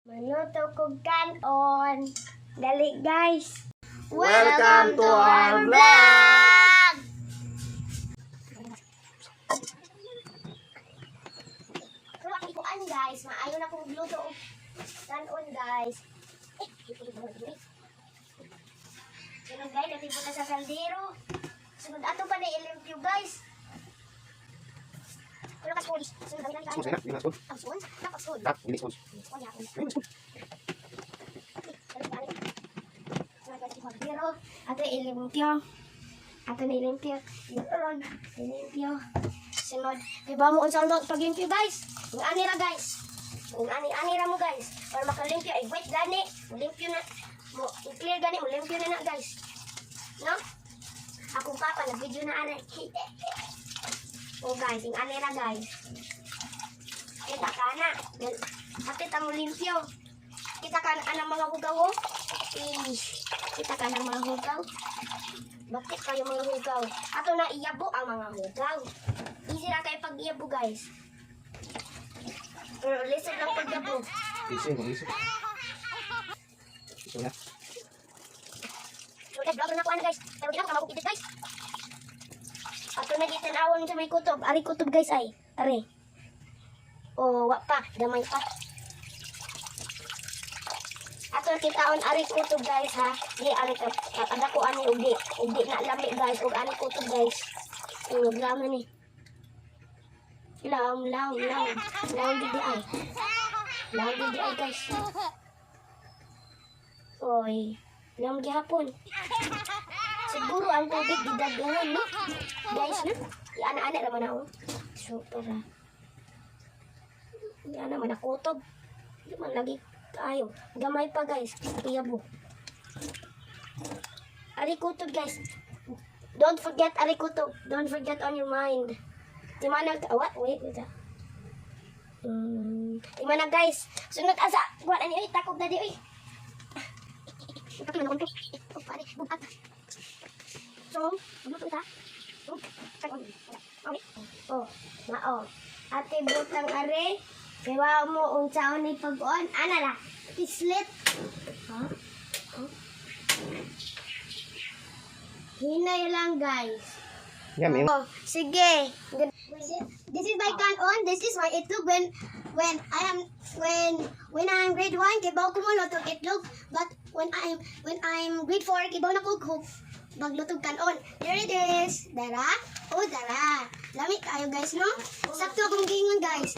Maluto kog kanon. Dali guys. Welcome to our vlog! Pero ang ikuan guys, maayo na kong luto og kanon guys. Sunod guys, natipot na sa kaldero. Sunod ato pa na ilimpyo guys. Pero kaskol. Sunod kami lang Spoon, guys. sila, spoon. Ang spoon? Nakaskol. Tak, ini spoon. Oh, ya. Ini spoon. Pero, ato ilimpyo. Ato na ilimpyo. Yun. Ilimpyo. Sunod. Diba mo unsang paglimpyo guys? Kung ani ra guys. Kung ani ra mo guys. Para makalimpyo. Ay wait gani. Limpyo na. Mo i-clear gani. Mo limpyo na guys. No? Ako papa na video na ana. Oh guys. Yung ani ra guys. Kita ka na. Ate tamo limpyo. Kita ka na mga hugaw oh. Kita ka ng mga hugaw. Bakit kayo mga hugaw? Ato na iyabo ang mga hugaw. Easy na kayo pag iyabo guys. Pero listen lang pag iyabo. Isi, isi. Isi na. So guys, vlogger na ko ano guys. Pero di lang ka magkukidit guys. Ato na gitanawon sa may kutob. Ari kutob guys ay. Ari. Oh, wak pa. Damay pa. Ato kitaon ari kutob guys ha. Di ari ka. Ada ko ani ugdi. Ugdi na lami guys. Ug ani kutob guys. Oh, drama ni. Law gidi ay. Law gidi ay guys. Oy, law gihapon. Siguro ang tubig didaghan no. Guys na. Ana-ana naman ako. Super ha. Yan naman nakutob. Di man lagi tayo. Gamay pa guys. Iyabo. Arikutob guys. Don't forget arikutob. Don't forget on your mind. Di man what? Wait. Di man guys. Sunod asa. Buwan ani oy takob na di oy. Ipakita na ko. Oh, pare. Bukat. So, ano to ta? Oh, mao. Ate butang are. Kaya mo unsaon ni pag-on. Ana la? Kislit. Ha? Huh? Hinay lang guys. Yummy. Oh, sige. This is my kanon. This is my itlog when I'm grade 1 kibaw ko mo lutog itlog, but when I'm grade 4 kibaw na ko cook maglutog kanon. Here it is. Dara. Oh, dara. Lamig kayo guys no? Sakto akong gingon guys.